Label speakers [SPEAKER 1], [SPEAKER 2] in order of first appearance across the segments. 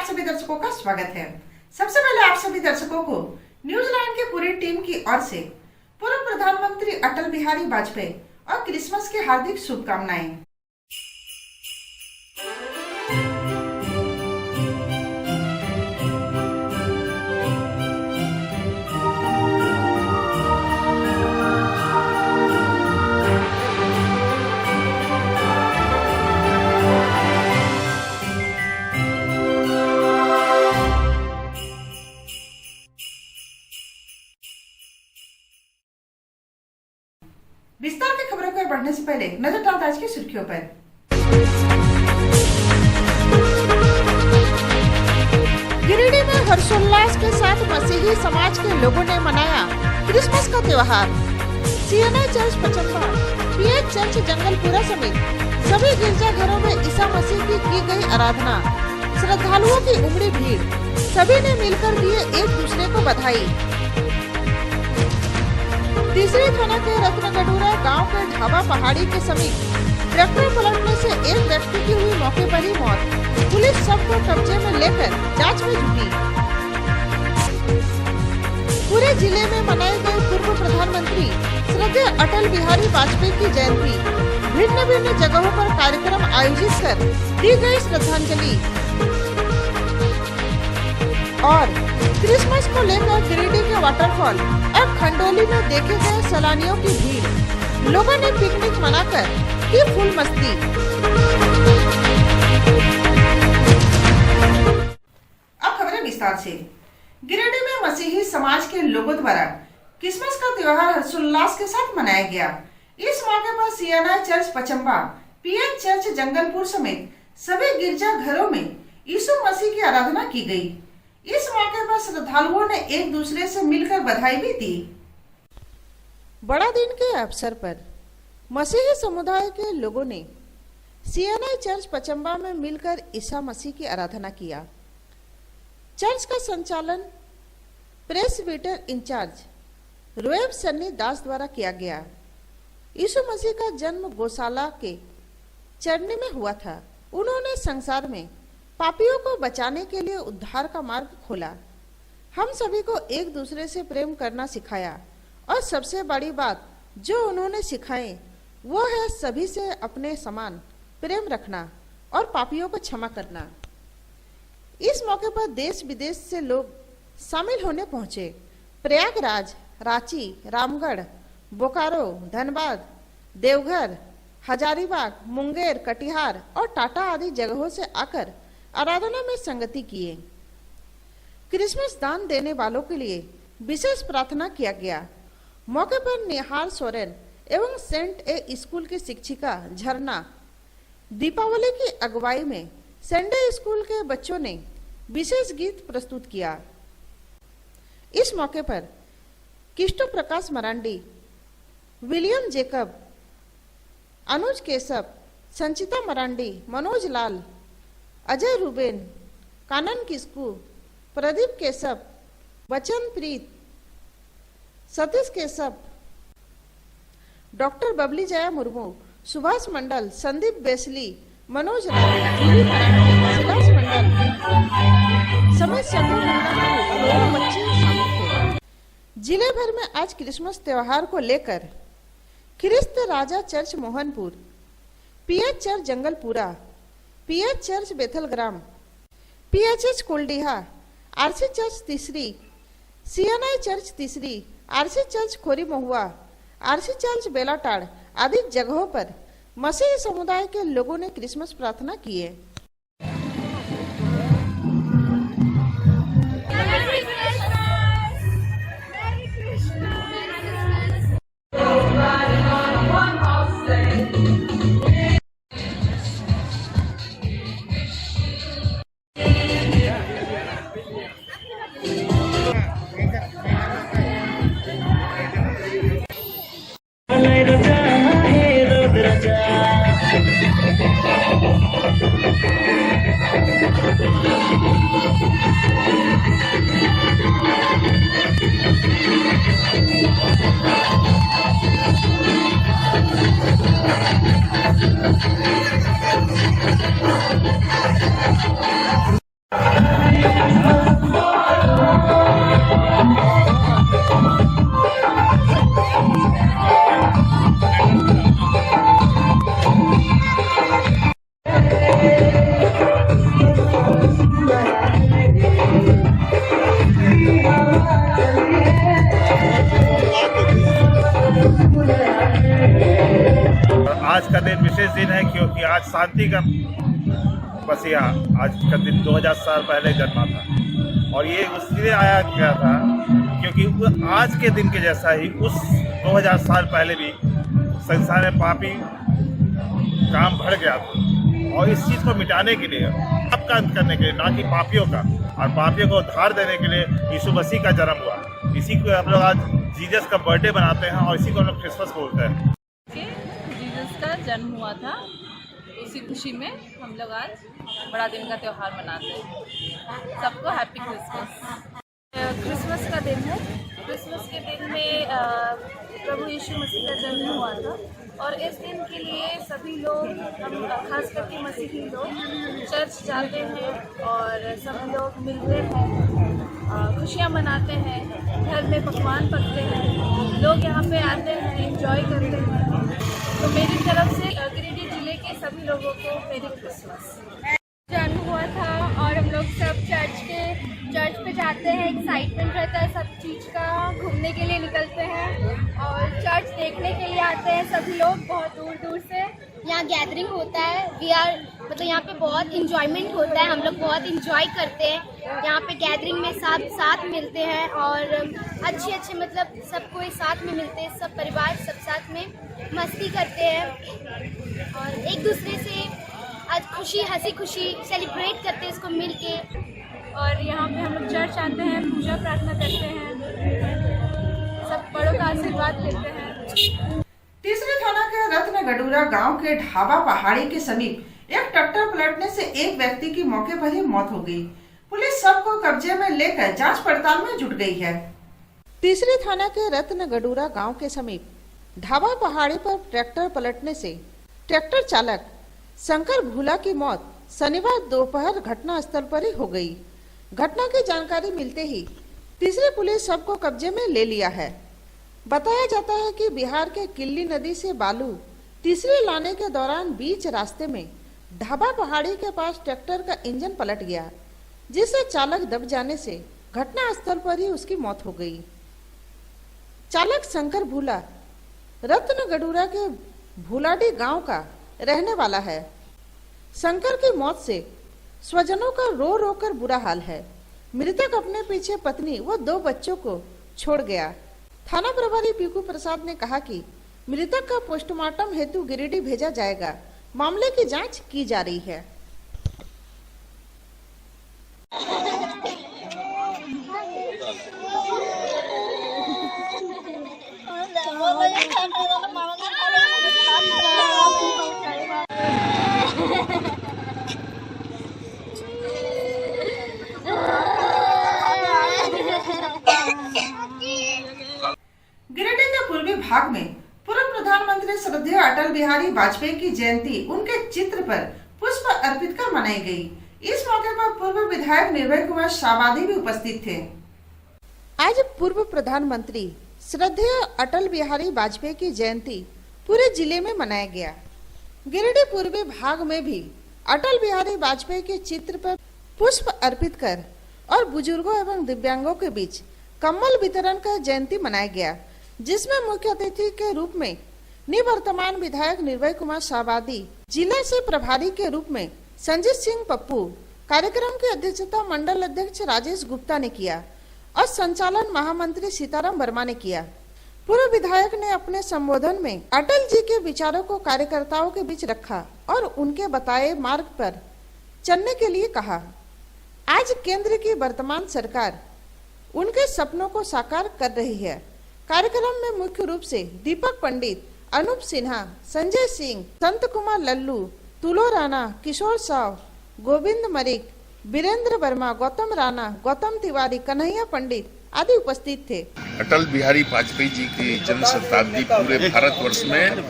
[SPEAKER 1] आप सभी दर्शकों का स्वागत है। सबसे पहले आप सभी दर्शकों को न्यूजीलैंड की पूरी टीम की ओर से पूर्व प्रधानमंत्री अटल बिहारी वाजपेयी और क्रिसमस की हार्दिक शुभकामनाएं। विस्तार की खबरों पर बढ़ने से पहले नजर डालते आज की सुर्खियों पर। गिरिडीह में हर्षोल्लास के साथ मसीही समाज के लोगों ने मनाया क्रिसमस का त्योहार। CNI church Pachamba, PH church Jangalpura समेत सभी गिरजाघरों में ईसा मसीह की गई आराधना। श्रद्धालुओं की उमड़ी भीड़, सभी ने मिलकर दिए एक दूसरे को बधाई। तीसरी थाना के रत्नगढ़ूरा गांव के ढाबा पहाड़ी के समीप ट्रैक्टर पलटने से एक व्यक्ति की हुई मौके पर ही मौत। पुलिस शव को कब्जे में लेकर जांच में जुटी। पूरे जिले में मनाए गए पूर्व प्रधानमंत्री श्रद्धेय अटल बिहारी वाजपेयी की जयंती। भिन्न भिन्न जगहों पर कार्यक्रम आयोजित कर दी गई श्रद्धांजलि। और क्रिसमस को लेकर गिरिडीह के वाटरफॉल और खंडोली में देखे गए सैलानियों की भीड़। लोगों ने पिकनिक मनाकर की फुल मस्ती। अब खबरें विस्तार से। गिरिडीह में मसीही समाज के लोगों द्वारा क्रिसमस का त्योहार हर्षोल्लास के साथ मनाया गया। इस मौके पर CNI church Pachamba, PH church Jangalpur समेत सभी गिरजा घरों में यीशु मसीह की आराधना की गई। इस मौके पर श्रद्धालुओं ने एक दूसरे से मिलकर बधाई भी दी। बड़ा दिन के अवसर पर मसीही समुदाय के लोगों ने सीएनआई चर्च पचम्बा में मिलकर ईसा मसीह की आराधना किया। चर्च का संचालन प्रेस्बिटर इंचार्ज रोएब सन्नी दास द्वारा किया गया। यीशु मसीह का जन्म गौशाला के चरनी में हुआ था। उन्होंने संसार में पापियों को बचाने के लिए उद्धार का मार्ग खोला। हम सभी को एक दूसरे से प्रेम करना सिखाया और सबसे बड़ी बात जो उन्होंने सिखाई वो है सभी से अपने समान प्रेम रखना और पापियों को क्षमा करना। इस मौके पर देश विदेश से लोग शामिल होने पहुंचे। प्रयागराज, रांची, रामगढ़, बोकारो, धनबाद, देवघर, हजारीबाग, मुंगेर, कटिहार और टाटा आदि जगहों से आकर आराधना में संगति किए। क्रिसमस दान देने वालों के लिए विशेष प्रार्थना किया गया। मौके पर निहार सोरेन एवं सेंट ए स्कूल की शिक्षिका झरना दीपावली की अगुवाई में संडे स्कूल के बच्चों ने विशेष गीत प्रस्तुत किया। इस मौके पर किष्टो प्रकाश मरांडी, विलियम जेकब, अनुज केशव, संचिता मरांडी, मनोज लाल, अजय रूबेन, कानन किस्कू, प्रदीप केशव, बचन प्रीत, सतीश केशव, डॉक्टर बबली जया मुर्मू, सुभाष मंडल, संदीप बेसली, मनोज राय, जूली मराठी, सिलास मंडल समेत सभी बच्चे शामिल थे। जिले भर में आज क्रिसमस त्योहार को लेकर Khrist Raja church Mohanpur, PH church Jangalpura, PH church Bethalgram, PHH Koldiha, RC church Tisri, CNI church Tisri, RC church Khori Mahua, RC church Belatad आदि जगहों पर मसीही समुदाय के लोगों ने क्रिसमस प्रार्थना की है।
[SPEAKER 2] विशेष दिन है क्योंकि आज शांति का मसीहा आज का दिन 2000 साल पहले जन्मा था और ये उसलिए आया गया था क्योंकि आज के दिन के जैसा ही उस 2000 साल पहले भी संसार में पापी काम बढ़ गया था और इस चीज़ को मिटाने के लिए पाप का अंत करने के लिए, ना कि पापियों का, और पापियों को उद्धार देने के लिए यीशु मसीह का जन्म हुआ। इसी को हम लोग आज जीसस का बर्थडे बनाते हैं और इसी को हम लोग क्रिसमस बोलते हैं।
[SPEAKER 3] जीसस का जन्म हुआ था, उसी खुशी में हम लोग आज बड़ा दिन का त्यौहार मनाते हैं। सबको हैप्पी क्रिसमस। क्रिसमस का दिन है। क्रिसमस के दिन में प्रभु यीशु मसीह का जन्म हुआ था और इस दिन के लिए सभी लोग, हम खास करके मसीही लोग चर्च जाते हैं और सब लोग मिलते हैं, खुशियाँ मनाते हैं, घर में पकवान पकते हैं, लोग यहाँ पे आते हैं, एंजॉय करते हैं। तो मेरी तरफ से गिरिडीह जिले के सभी लोगों को मेरी क्रिसमस।
[SPEAKER 4] जन्म हुआ था और हम लोग सब चर्च पे जाते हैं, एक्साइटमेंट रहता है सब चीज़ का, घूमने के लिए निकलते हैं और चर्च देखने के लिए आते हैं सभी लोग बहुत दूर दूर से। यहाँ गैदरिंग होता है, मतलब यहाँ पे बहुत इंजॉयमेंट होता है, हम लोग बहुत इंजॉय करते हैं। यहाँ पे गैदरिंग में साथ मिलते हैं और अच्छे मतलब सब कोई साथ में मिलते हैं, सब परिवार सब साथ में मस्ती करते हैं और एक दूसरे से आज हंसी खुशी सेलिब्रेट करते हैं इसको मिल के।
[SPEAKER 3] और यहाँ पे हम लोग चर्च आते हैं, पूजा प्रार्थना करते हैं, सब बड़ों का आशीर्वाद लेते हैं।
[SPEAKER 1] तीसरे थाना के रत्नगडूरा गांव के ढाबा पहाड़ी के समीप एक ट्रैक्टर पलटने से एक व्यक्ति की मौके पर ही मौत हो गई। पुलिस शव को कब्जे में लेकर जांच पड़ताल में जुट गई है। तीसरे थाना के रत्नगडूरा गांव के समीप ढाबा पहाड़ी पर ट्रैक्टर पलटने से ट्रैक्टर चालक शंकर भूला की मौत शनिवार दोपहर घटना स्थल पर ही हो गई। घटना की जानकारी मिलते ही तीसरी पुलिस शव को कब्जे में ले लिया है। बताया जाता है कि बिहार के किल्ली नदी से बालू तीसरी लाने के दौरान बीच रास्ते में ढाबा पहाड़ी के पास ट्रैक्टर का इंजन पलट गया, जिससे चालक दब जाने से घटना स्थल पर ही उसकी मौत हो गई। चालक शंकर भूला रत्नगडूरा के भूलाडी गांव का रहने वाला है। शंकर की मौत से स्वजनों का रो रो कर बुरा हाल है। मृतक अपने पीछे पत्नी व 2 बच्चों को छोड़ गया। थाना प्रभारी पीकू प्रसाद ने कहा कि मृतक का पोस्टमार्टम हेतु गिरिडीह भेजा जाएगा। मामले की जांच की जा रही है। गिरिडीह के पूर्वी भाग में पूर्व प्रधानमंत्री श्रद्धेय अटल बिहारी वाजपेयी की जयंती उनके चित्र पर पुष्प अर्पित कर मनाई गई। इस मौके पर पूर्व विधायक निर्भय कुमार शाहवादी भी उपस्थित थे। आज पूर्व प्रधानमंत्री श्रद्धेय अटल बिहारी वाजपेयी की जयंती पूरे जिले में मनाया गया। गिरिडीह पूर्वी भाग में भी अटल बिहारी वाजपेयी के चित्र पर पुष्प अर्पित कर और बुजुर्गों एवं दिव्यांगों के बीच कम्बल वितरण कर जयंती मनाया गया, जिसमें मुख्य अतिथि के रूप में निवर्तमान विधायक निर्भय कुमार शाहवादी, जिला से प्रभारी के रूप में संजीत सिंह पप्पू, कार्यक्रम की अध्यक्षता मंडल अध्यक्ष राजेश गुप्ता ने किया और संचालन महामंत्री सीताराम वर्मा ने किया। पूर्व विधायक ने अपने संबोधन में अटल जी के विचारों को कार्यकर्ताओं के बीच रखा और उनके बताए मार्ग पर चलने के लिए कहा। आज केंद्र की वर्तमान सरकार उनके सपनों को साकार कर रही है। कार्यक्रम में मुख्य रूप से दीपक पंडित, अनूप सिन्हा, संजय सिंह, संत कुमार लल्लू, तुलो राणा, किशोर साव, गोविंद मरिक, वीरेंद्र वर्मा, गौतम राणा, गौतम तिवारी, कन्हैया पंडित आदि उपस्थित थे।
[SPEAKER 5] अटल बिहारी वाजपेयी जी की जन्म शताब्दी पूरे भारतवर्ष में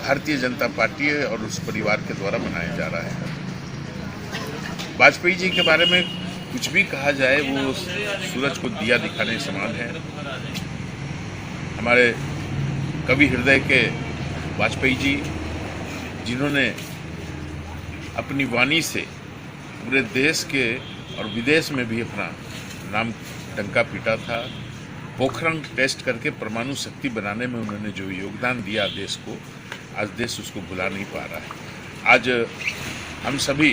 [SPEAKER 5] भारतीय जनता पार्टी और उस परिवार के द्वारा मनाया जा रहा है। वाजपेयी जी के बारे में कुछ भी कहा जाए वो सूरज को दिया दिखाने समान है। हमारे कवि हृदय के वाजपेयी जी, जिन्होंने अपनी वाणी से पूरे देश के और विदेश में भी अपना नाम डंका पीटा था। पोखरण टेस्ट करके परमाणु शक्ति बनाने में उन्होंने जो योगदान दिया देश को, आज देश उसको भुला नहीं पा रहा है। आज हम सभी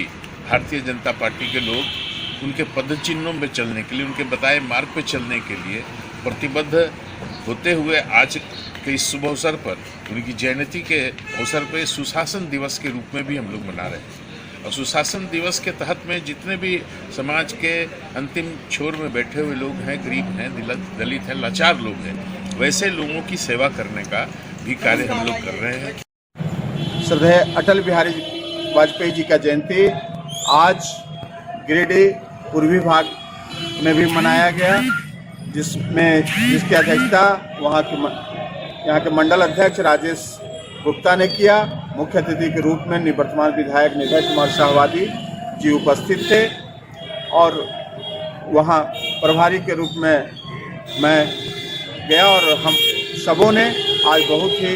[SPEAKER 5] भारतीय जनता पार्टी के लोग उनके पदचिन्हों में चलने के लिए, उनके बताए मार्ग पे चलने के लिए प्रतिबद्ध होते हुए आज के इस शुभ अवसर पर, उनकी जयंती के अवसर पर सुशासन दिवस के रूप में भी हम लोग मना रहे हैं। और सुशासन दिवस के तहत में जितने भी समाज के अंतिम छोर में बैठे हुए लोग हैं, गरीब हैं, दलित हैं, लाचार लोग हैं, वैसे लोगों की सेवा करने का भी कार्य हम लोग कर रहे हैं।
[SPEAKER 6] श्रद्धेय अटल बिहारी वाजपेयी जी का जयंती आज गिरिडीह पूर्वी भाग में भी मनाया गया, जिसकी अध्यक्षता यहाँ के मंडल अध्यक्ष राजेश गुप्ता ने किया। मुख्य अतिथि के रूप में निवर्तमान विधायक निर्भय कुमार शाहवादी जी उपस्थित थे और वहाँ प्रभारी के रूप में मैं गया और हम सबों ने आज बहुत ही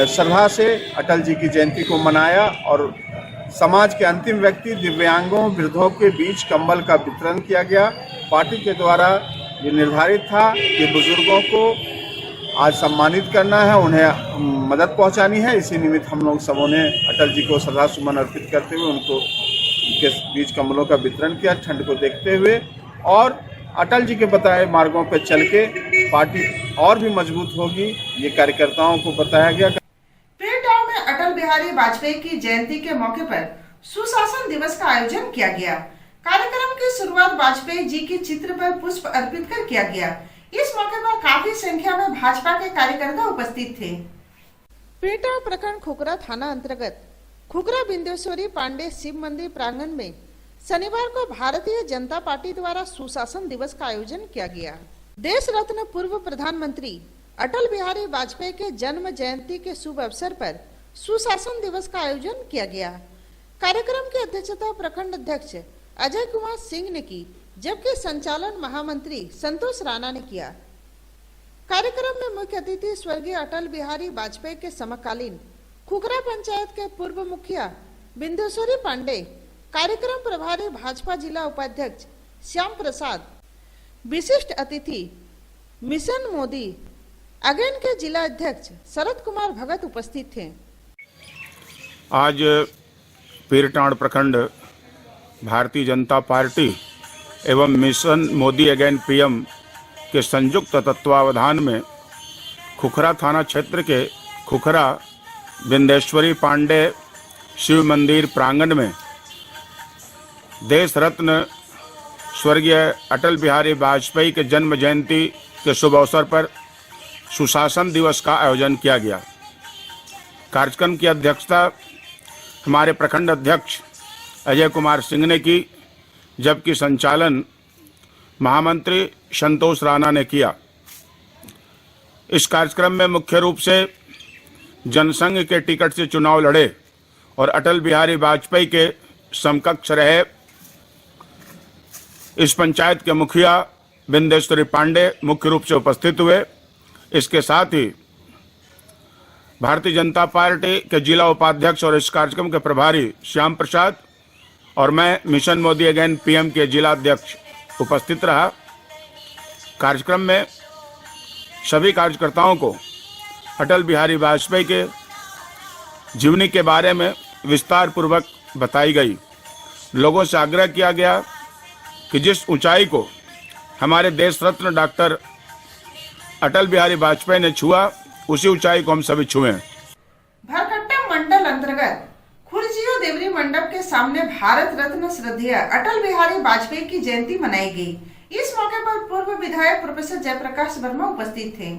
[SPEAKER 6] श्रद्धा से अटल जी की जयंती को मनाया और समाज के अंतिम व्यक्ति दिव्यांगों, वृद्धों के बीच कंबल का वितरण किया गया। पार्टी के द्वारा ये निर्धारित था कि बुजुर्गों को आज सम्मानित करना है, उन्हें मदद पहुंचानी है। इसी निमित्त हम लोग सबों ने अटल जी को श्रद्धा सुमन अर्पित करते हुए उनके बीच कंबलों का वितरण किया ठंड को देखते हुए, और अटल जी के बताए मार्गों पर चल के पार्टी और भी मजबूत होगी, ये कार्यकर्ताओं को बताया गया।
[SPEAKER 1] पीरटांड में अटल बिहारी वाजपेयी की जयंती के मौके पर सुशासन दिवस का आयोजन किया गया। कार्यक्रम की शुरुआत वाजपेयी जी के चित्र पर पुष्प अर्पित कर किया गया। इस मौके पर काफी संख्या में भाजपा के कार्यकर्ता उपस्थित थे। पीरटांड प्रखंड खुखरा थाना अंतर्गत खुखरा बिंदेश्वरी पांडे शिव मंदिर प्रांगण में शनिवार को भारतीय जनता पार्टी द्वारा सुशासन दिवस का आयोजन किया गया। देश रत्न पूर्व प्रधानमंत्री अटल बिहारी वाजपेयी के जन्म जयंती के शुभ अवसर पर सुशासन दिवस का आयोजन किया गया। कार्यक्रम की अध्यक्षता प्रखंड अध्यक्ष अजय कुमार सिंह ने की, जबकि संचालन महामंत्री संतोष राणा ने किया। कार्यक्रम में मुख्य अतिथि स्वर्गीय अटल बिहारी वाजपेयी के समकालीन खुखरा पंचायत के पूर्व मुखिया बिंदेश्वरी पांडे, कार्यक्रम प्रभारी भाजपा जिला उपाध्यक्ष श्याम प्रसाद, विशिष्ट अतिथि मिशन मोदी अगेन के जिला अध्यक्ष शरद कुमार भगत उपस्थित थे।
[SPEAKER 7] आज पीरटांड प्रखंड भारतीय जनता पार्टी एवं मिशन मोदी अगेन पीएम के संयुक्त तत्वावधान में खुखरा थाना क्षेत्र के खुखरा बिंदेश्वरी पांडे शिव मंदिर प्रांगण में देश रत्न स्वर्गीय अटल बिहारी वाजपेयी के जन्म जयंती के शुभ अवसर पर सुशासन दिवस का आयोजन किया गया। कार्यक्रम की अध्यक्षता हमारे प्रखंड अध्यक्ष अजय कुमार सिंह ने की, जबकि संचालन महामंत्री संतोष राणा ने किया। इस कार्यक्रम में मुख्य रूप से जनसंघ के टिकट से चुनाव लड़े और अटल बिहारी वाजपेयी के समकक्ष रहे इस पंचायत के मुखिया बिंदेश्वरी पांडे मुख्य रूप से उपस्थित हुए। इसके साथ ही भारतीय जनता पार्टी के जिला उपाध्यक्ष और इस कार्यक्रम के प्रभारी श्याम प्रसाद और मैं मिशन मोदी अगेन पीएम के जिला अध्यक्ष उपस्थित रहा। कार्यक्रम में सभी कार्यकर्ताओं को अटल बिहारी वाजपेयी के जीवनी के बारे में विस्तार पूर्वक बताई गई। लोगों से आग्रह किया गया कि जिस ऊंचाई को हमारे देश रत्न डॉक्टर अटल बिहारी वाजपेयी ने छुआ, उसी ऊंचाई को हम सभी छुएं।
[SPEAKER 1] भरकट्टा मंडल अंतर्गत खुर्जियो देवरी मंडप के सामने भारत रत्न श्रद्धेय अटल बिहारी वाजपेयी की जयंती मनाई गई। इस मौके पर पूर्व विधायक प्रोफेसर जयप्रकाश वर्मा उपस्थित थे।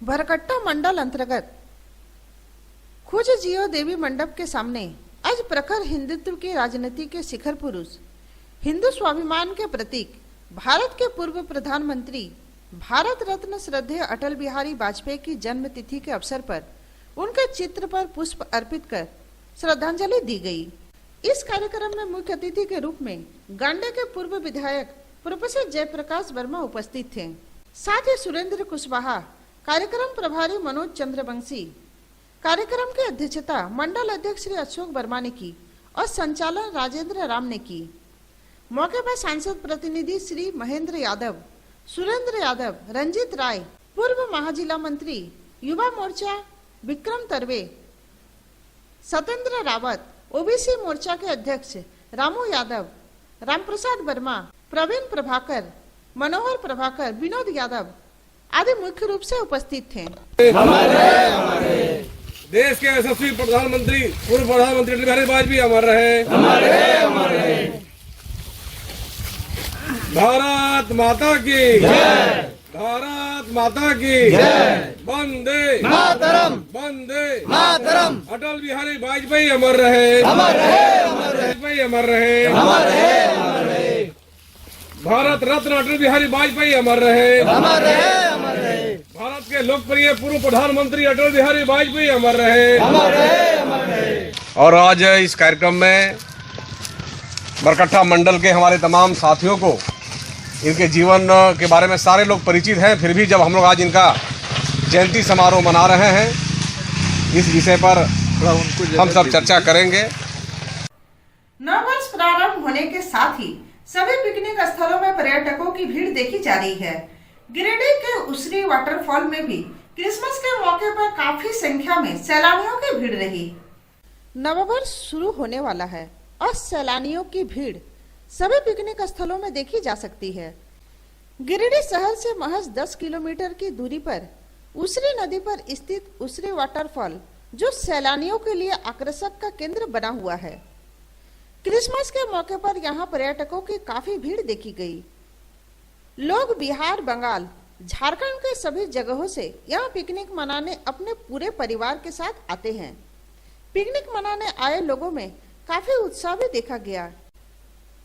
[SPEAKER 1] भरकट्टा मंडल अंतर्गत खुर्जियो देवी मंडप के सामने आज प्रखर हिंदुत्व की राजनीति के शिखर पुरुष, हिंदू स्वाभिमान के प्रतीक, भारत के पूर्व प्रधानमंत्री भारत रत्न श्रद्धेय अटल बिहारी वाजपेयी की जन्म तिथि के अवसर पर उनके चित्र पर पुष्प अर्पित कर श्रद्धांजलि दी गई। इस कार्यक्रम में मुख्य अतिथि के रूप में गांडे के पूर्व विधायक प्रोफेसर जयप्रकाश वर्मा उपस्थित थे। साथ ही सुरेंद्र कुशवाहा, कार्यक्रम प्रभारी मनोज चंद्रवंशी, कार्यक्रम की अध्यक्षता मंडल अध्यक्ष श्री अशोक वर्मा ने की और संचालन राजेंद्र राम ने की। मौके पर सांसद प्रतिनिधि श्री महेंद्र यादव, सुरेंद्र यादव, रंजीत राय, पूर्व महाजिला मंत्री, युवा मोर्चा विक्रम तरवे, सत्येंद्र रावत, ओबीसी मोर्चा के अध्यक्ष रामू यादव, रामप्रसाद वर्मा, प्रवीण प्रभाकर, मनोहर प्रभाकर, विनोद यादव आदि मुख्य रूप से उपस्थित थे।
[SPEAKER 8] देश के यशस्वी प्रधानमंत्री पूर्व प्रधानमंत्री अटल बिहारी वाजपेयी अमर रहे। भारत माता की जय। भारत माता की जय। वंदे मातरम। वंदे मातरम। अटल बिहारी वाजपेयी अमर रहे। वाजपेयी अमर रहे। भारत रत्न अटल बिहारी वाजपेयी अमर रहे। भारत के लोकप्रिय पूर्व प्रधानमंत्री अटल बिहारी वाजपेयी अमर रहे। और आज इस कार्यक्रम में बरकट्ठा मंडल के हमारे तमाम साथियों को इनके जीवन के बारे में सारे लोग परिचित हैं, फिर भी जब हम लोग आज इनका जयंती समारोह मना रहे हैं, इस विषय पर हम सब चर्चा करेंगे।
[SPEAKER 1] नववर्ष प्रारंभ होने के साथ ही सभी पिकनिक स्थलों में पर्यटकों की भीड़ देखी जा रही है। गिरिडीह के उसरी वाटरफॉल में भी क्रिसमस के मौके पर काफी संख्या में सैलानियों की भीड़ रही। नववर्ष शुरू होने वाला है और सैलानियों की भीड़ सभी पिकनिक स्थलों में देखी जा सकती है। गिरिडीह शहर से महज 10 किलोमीटर की दूरी पर उसरी नदी पर स्थित उसरी वाटरफॉल जो सैलानियों के लिए आकर्षक का केंद्र बना हुआ है। क्रिसमस के मौके पर यहाँ पर्यटकों की काफी भीड़ देखी गई। लोग बिहार, बंगाल, झारखंड के सभी जगहों से यहाँ पिकनिक मनाने अपने पूरे परिवार के साथ आते हैं। पिकनिक मनाने आए लोगों में काफी उत्साह भी देखा गया।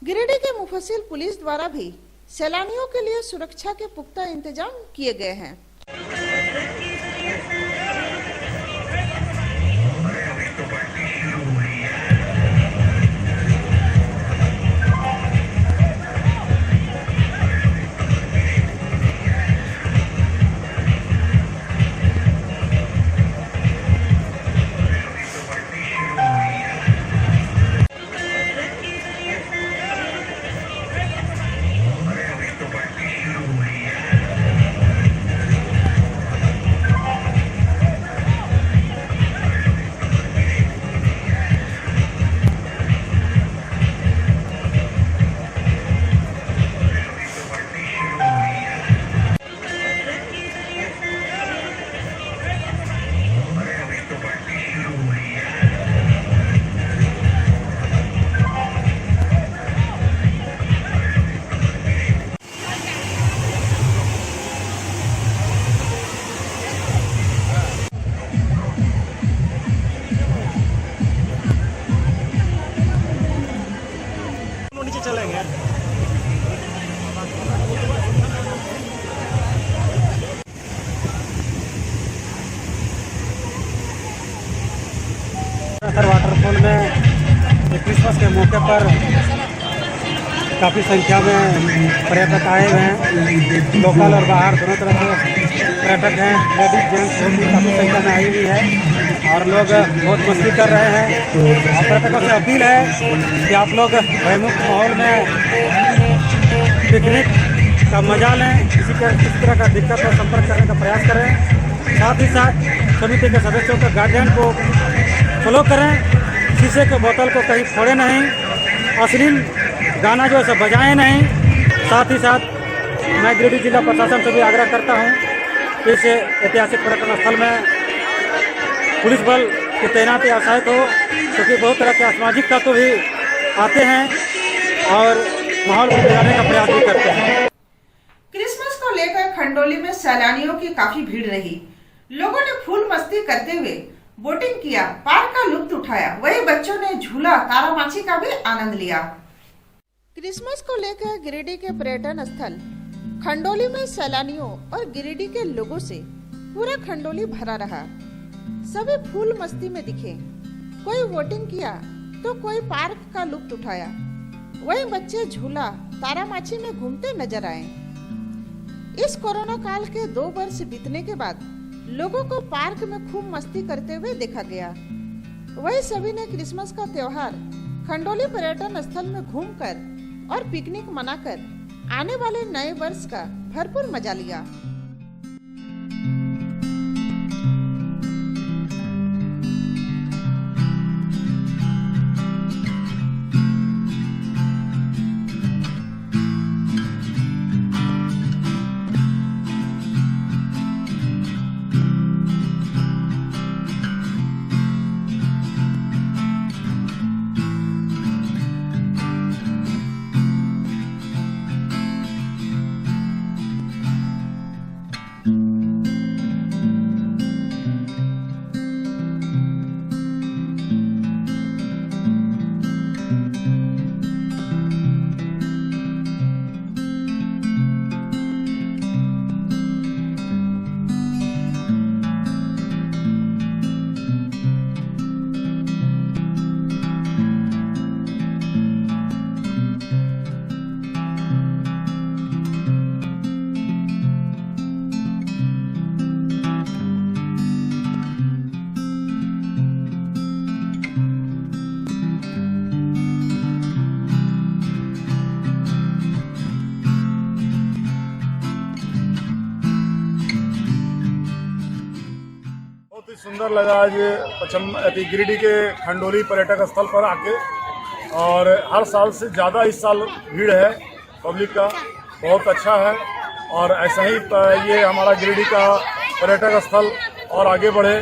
[SPEAKER 1] गिरिडीह के मुफस्सिल पुलिस द्वारा भी सैलानियों के लिए सुरक्षा के पुख्ता इंतजाम किए गए हैं।
[SPEAKER 9] वाटरफॉल में क्रिसमस के मौके पर काफ़ी संख्या में पर्यटक आए हुए हैं। लोकल और बाहर दोनों तरह के पर्यटक हैं। लेडीज जेंट्स भी काफ़ी संख्या में आई हुई है और लोग बहुत मस्ती कर रहे हैं। और पर्यटकों से अपील है कि आप लोग भयमुक्त माहौल में पिकनिक का मजा लें। किसी तरह का दिक्कत और संपर्क करने का प्रयास करें। साथ ही साथ समिति के सदस्यों का गाइडलाइन को फॉलो करें। शीशे के बोतल को कहीं फोड़े नहीं, अश्लील गाना जो है सब बजाएं नहीं। साथ ही साथ मैं गिरिडीह जिला प्रशासन से भी आग्रह करता हूं कि इस ऐतिहासिक पर्यटन स्थल में पुलिस बल की तैनाती आसायत हो, क्योंकि बहुत तरह के असामाजिक तत्व भी आते हैं और माहौल को बिगाड़ने का प्रयास भी करते हैं।
[SPEAKER 1] क्रिसमस को लेकर खंडोली में सैलानियों की काफी भीड़ रही। लोगों ने फूल मस्ती करते हुए बोटिंग किया, पार्क का लुत्फ उठाया। वहीं बच्चों ने झूला, तारामाछी का भी आनंद लिया। क्रिसमस को लेकर गिरिडीह के पर्यटन स्थल खंडोली में सैलानियों और गिरिडीह के लोगों से पूरा खंडोली भरा रहा। सभी फूल मस्ती में दिखे। कोई बोटिंग किया तो कोई पार्क का लुत्फ उठाया। वहीं बच्चे झूला, तारामाछी में घूमते नजर आए। इस कोरोना काल के 2 वर्ष बीतने के बाद लोगों को पार्क में खूब मस्ती करते हुए देखा गया। वहीं सभी ने क्रिसमस का त्योहार खंडोली पर्यटन स्थल में घूमकर और पिकनिक मनाकर आने वाले नए वर्ष का भरपूर मजा लिया।
[SPEAKER 10] सुंदर लगा आज गिरिडीह के खंडोली पर्यटक स्थल पर आके, और हर साल से ज़्यादा इस साल भीड़ है पब्लिक का, बहुत अच्छा है। और ऐसा ही ये हमारा गिरिडीह का पर्यटक स्थल और आगे बढ़े,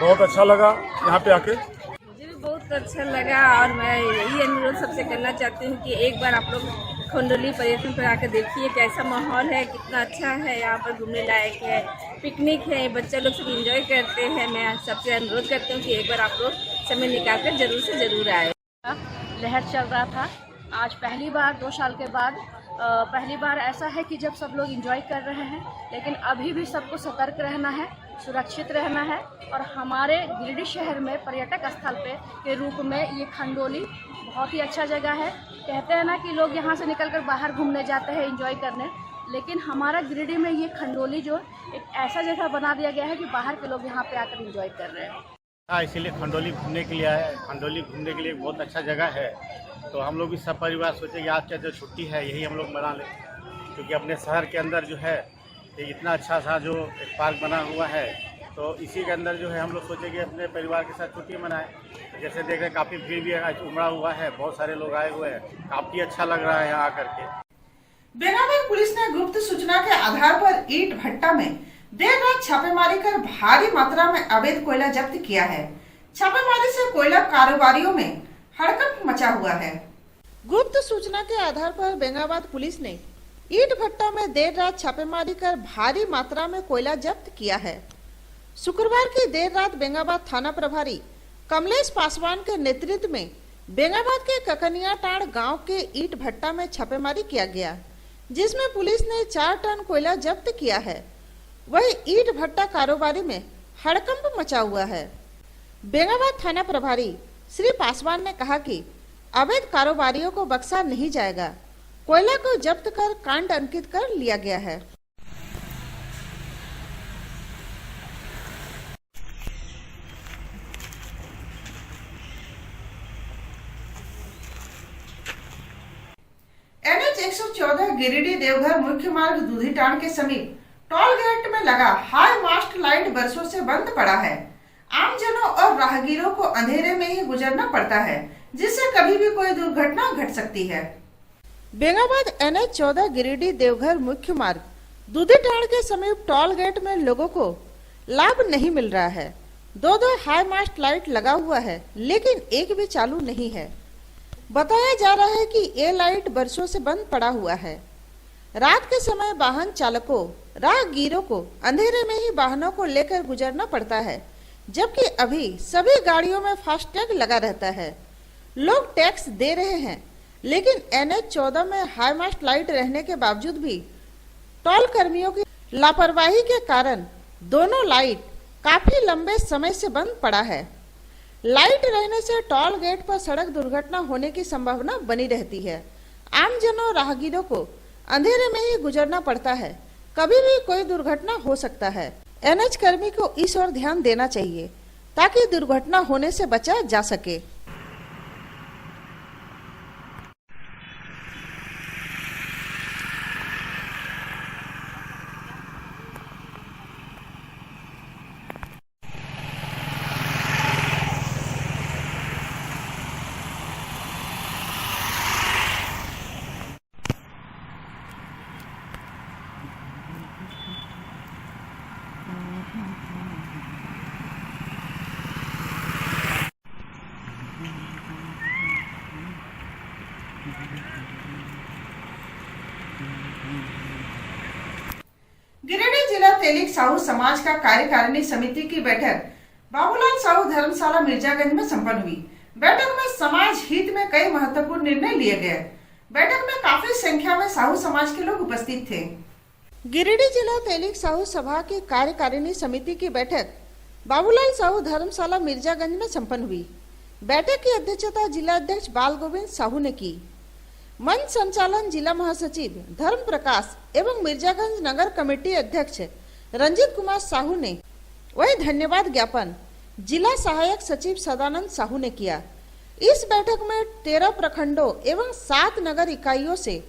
[SPEAKER 10] बहुत अच्छा लगा यहाँ पे आके।
[SPEAKER 3] मुझे भी बहुत अच्छा लगा और मैं यही अनुरोध सबसे करना चाहती हूँ कि एक बार आप लोग खंडोली पर्यटन पर आकर देखिए कैसा माहौल है, कितना अच्छा है, यहाँ पर घूमने लायक है, पिकनिक है, बच्चे लोग सब एंजॉय करते हैं। मैं सबसे अनुरोध करती हूँ कि एक बार आप लोग समय निकाल कर जरूर से जरूर आए।
[SPEAKER 11] लहर चल रहा था, आज पहली बार 2 साल के बाद पहली बार ऐसा है कि जब सब लोग एंजॉय कर रहे हैं, लेकिन अभी भी सबको सतर्क रहना है, सुरक्षित रहना है। और हमारे गिरिडीह शहर में पर्यटक स्थल के रूप में ये खंडोली बहुत ही अच्छा जगह है। कहते हैं ना कि लोग यहाँ से निकलकर बाहर घूमने जाते हैं एंजॉय करने, लेकिन हमारा गिरिडीह में ये खंडोली जो एक ऐसा जगह बना दिया गया है कि बाहर के लोग यहाँ पे आकर एंजॉय कर रहे हैं।
[SPEAKER 12] हाँ, इसीलिए खंडोली घूमने के लिए आए। खंडोली घूमने के लिए बहुत अच्छा जगह है, तो हम लोग भी सब परिवार सोचे कि आज जो छुट्टी है यही हम लोग मना लें, क्योंकि अपने शहर के अंदर जो है ये इतना अच्छा सा जो एक पार्क बना हुआ है, तो इसी के अंदर जो है हम लोग सोचे कि अपने परिवार के साथ छुट्टी मनाएं। जैसे देख रहे काफ़ी भीड़ भी आज उमड़ा हुआ है, बहुत सारे लोग आए हुए हैं, काफ़ी अच्छा लग रहा है यहाँ आकर के।
[SPEAKER 1] बेंगाबाद पुलिस ने गुप्त सूचना के आधार पर ईंट भट्टा में देर रात छापेमारी कर भारी मात्रा में अवैध कोयला जब्त किया है। छापेमारी से कोयला कारोबारियों में हड़कंप मचा हुआ है। गुप्त सूचना के आधार पर बेंगाबाद पुलिस ने ईंट भट्टा में देर रात छापेमारी कर भारी मात्रा में कोयला जब्त किया है। शुक्रवार की देर रात बेंगाबाद थाना प्रभारी कमलेश पासवान के नेतृत्व में बेंगाबाद के ककनिया टाड़ गांव के ईंट भट्टा में छापेमारी किया गया, जिसमें पुलिस ने 4 टन कोयला जब्त किया है। वही ईंट भट्टा कारोबारी में हड़कंप मचा हुआ है। बेंगाबाद थाना प्रभारी श्री पासवान ने कहा कि अवैध कारोबारियों को बख्शा नहीं जाएगा, कोयला को जब्त कर कांड अंकित कर लिया गया है। NH 114 गिरिडीह देवघर मुख्य मार्ग दूधीटांड़ के समीप टोल गेट में लगा हाई मास्ट लाइट बरसों से बंद पड़ा है। आमजनों और राहगीरों को अंधेरे में ही गुजरना पड़ता है, जिससे कभी भी कोई दुर्घटना घट सकती है। बेंगाबाद NH 14 गिरिडीह देवघर मुख्य मार्ग दूधीटांड़ के समीप टोल गेट में लोगों को लाभ नहीं मिल रहा है। 2 हाई मास्ट लाइट लगा हुआ है, लेकिन एक भी चालू नहीं है। बताया जा रहा है कि ये लाइट बरसों से बंद पड़ा हुआ है। रात के समय वाहन चालकों, राहगीरों को अंधेरे में ही वाहनों को लेकर गुजरना पड़ता है, जबकि अभी सभी गाड़ियों में फास्टैग लगा रहता है। लोग टैक्स दे रहे हैं, लेकिन NH 14 में हाई मास्ट लाइट रहने के बावजूद भी टोल कर्मियों की लापरवाही के कारण दोनों लाइट काफी लंबे समय से बंद पड़ा है। लाइट रहने से टोल गेट पर सड़क दुर्घटना होने की संभावना बनी रहती है। आमजनों राहगीरों को अंधेरे में ही गुजरना पड़ता है, कभी भी कोई दुर्घटना हो सकता है। NH कर्मी को इस ओर ध्यान देना चाहिए ताकि दुर्घटना होने से बचा जा सके। गिरिडीह जिला तेलिक साहू समाज का कार्यकारिणी समिति की बैठक बाबूलाल साहू धर्मशाला मिर्जागंज में संपन्न हुई। बैठक में समाज हित में कई महत्वपूर्ण निर्णय लिए गए। बैठक में काफी संख्या में साहू समाज के लोग उपस्थित थे। गिरिडीह जिला तेलिक साहू सभा की कार्यकारिणी समिति की बैठक बाबूलाल साहू धर्मशाला मिर्जागंज में संपन्न हुई। बैठक की अध्यक्षता जिला अध्यक्ष बाल गोविंद साहू ने की। मंच संचालन जिला महासचिव धर्म प्रकाश एवं मिर्जागंज नगर कमेटी अध्यक्ष रंजीत कुमार साहू ने, वही धन्यवाद ज्ञापन जिला सहायक सचिव सदानंद साहू ने किया। इस बैठक में 13 प्रखंडों एवं 7 नगर इकाइयों से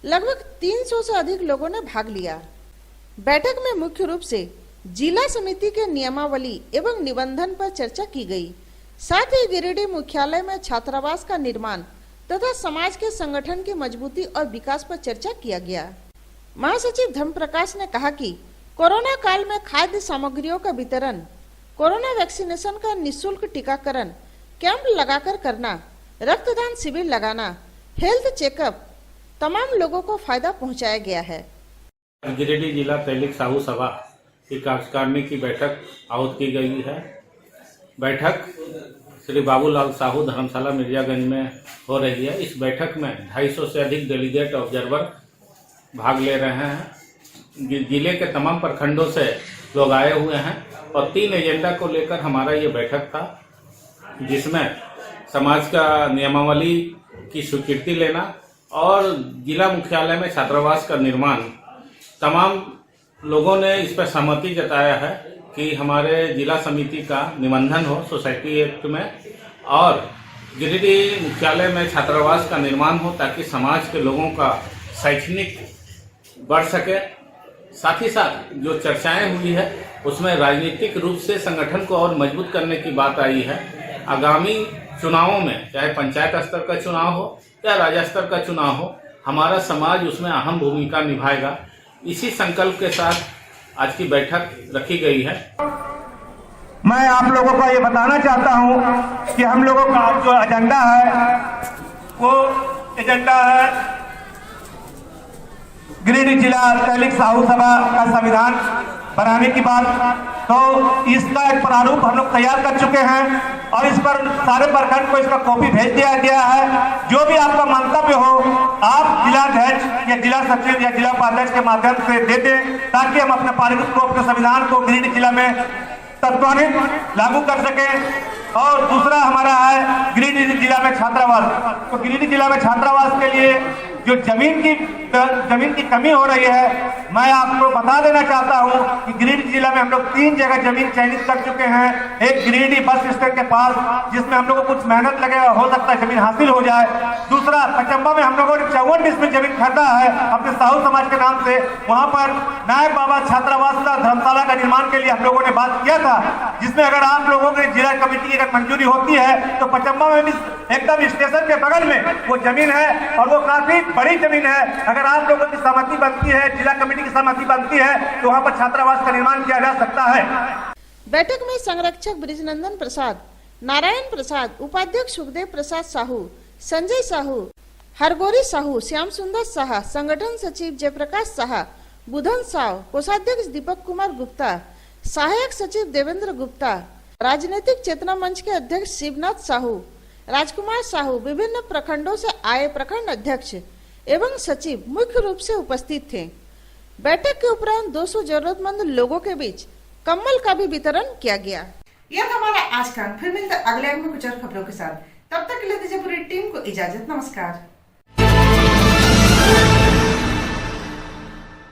[SPEAKER 1] लगभग 300 से अधिक लोगों ने भाग लिया। बैठक में मुख्य रूप से जिला समिति के नियमावली एवं निबंधन पर चर्चा की गई। साथ ही गिरिडीह मुख्यालय में छात्रावास का निर्माण तथा समाज के संगठन की मजबूती और विकास पर चर्चा किया गया। महासचिव धर्म प्रकाश ने कहा कि कोरोना काल में खाद्य सामग्रियों का वितरण, कोरोना वैक्सीनेशन का निःशुल्क टीकाकरण कैंप लगाकर करना, रक्तदान शिविर लगाना, हेल्थ चेकअप तमाम लोगों को फायदा पहुंचाया गया है।
[SPEAKER 13] गिरिडीह जिला तैलिक साहू सभा की कार्यकारिणी की बैठक आहूत की गई है। बैठक श्री बाबूलाल साहू धर्मशाला मिर्जागंज में हो रही है। इस बैठक में 250 से अधिक डेलीगेट ऑब्जर्वर भाग ले रहे हैं। जिले के तमाम प्रखंडों से लोग आए हुए हैं और 3 एजेंडा को लेकर हमारा ये बैठक था, जिसमें समाज का नियमावली की स्वीकृति लेना और जिला मुख्यालय में छात्रावास का निर्माण। तमाम लोगों ने इस पर सहमति जताया है कि हमारे जिला समिति का निबंधन हो सोसाइटी एक्ट में और गिरिडीह मुख्यालय में छात्रावास का निर्माण हो, ताकि समाज के लोगों का शैक्षणिक बढ़ सके। साथ ही साथ जो चर्चाएं हुई है उसमें राजनीतिक रूप से संगठन को और मजबूत करने की बात आई है। आगामी चुनावों में चाहे पंचायत स्तर का चुनाव हो या राज्य स्तर का चुनाव हो, हमारा समाज उसमें अहम भूमिका निभाएगा। इसी संकल्प के साथ आज की बैठक रखी गई है।
[SPEAKER 14] मैं आप लोगों को ये बताना चाहता हूं कि हम लोगों का जो एजेंडा है वो एजेंडा है गिरिडीह जिला तैलिक साहू सभा का संविधान बनाने की बात। तो इसका एक प्रारूप हम लोग तैयार कर चुके हैं और इस पर सारे प्रखंड को इसका कॉपी भेज दिया गया है। जो भी आपका मंतव्य हो आप जिलाध्यक्ष या जिला सचिव या जिला उपाध्यक्ष के माध्यम से दे दें, ताकि हम अपने पारित को अपने संविधान को गिरिडीह जिला में तत्कालिक लागू कर सकें। और दूसरा हमारा है गिरिडीह जिला में छात्रावास। तो गिरिडीह जिला में छात्रावास के लिए जो जमीन की कमी हो रही है, मैं आपको बता देना चाहता हूं कि गिरिडीह जिला में हम लोग 3 जगह जमीन चयनित कर चुके हैं। एक गिरिडीह बस स्टैंड के पास, जिसमें हम लोगों को कुछ मेहनत लगेगा, हो सकता है जमीन हासिल हो जाए। दूसरा पचम्बा में हम लोगों ने 54 डिसमिल जमीन खरीदा है अपने साहू समाज के नाम से। वहां पर नायक बाबा छात्रावास का धर्मशाला का निर्माण के लिए हम लोगों ने बात किया था, जिसमें अगर आप लोगों के जिला कमेटी की अगर मंजूरी होती है तो पचम्बा में भी एकदम स्टेशन के बगल में वो जमीन है और वो काफी बड़ी जमीन है। अगर आप लोगों की सहमति बनती है, जिला कमेटी की सहमति बनती है, तो वहाँ पर छात्रावास का निर्माण किया जा सकता है।
[SPEAKER 1] बैठक में संरक्षक ब्रिजनंदन प्रसाद, नारायण प्रसाद, उपाध्यक्ष सुखदेव प्रसाद साहू, संजय साहू, हरगोरी साहू, श्याम सुंदर साहा, संगठन सचिव जयप्रकाश साहा, बुधन साव, कोषाध्यक्ष दीपक कुमार गुप्ता, सहायक सचिव देवेंद्र गुप्ता, राजनीतिक चेतना मंच के अध्यक्ष शिवनाथ साहू, राजकुमार साहू, विभिन्न प्रखंडों से आए प्रखंड अध्यक्ष एवं सचिव मुख्य रूप से उपस्थित थे। बैठक के उपरांत 200 जरूरतमंद लोगों के बीच कम्बल का भी वितरण किया गया। यह हमारा आज का, फिर मिलते अगले अंक में कुछ और खबरों के साथ। तब तक के लिए दीजिए पूरी टीम को इजाजत। नमस्कार।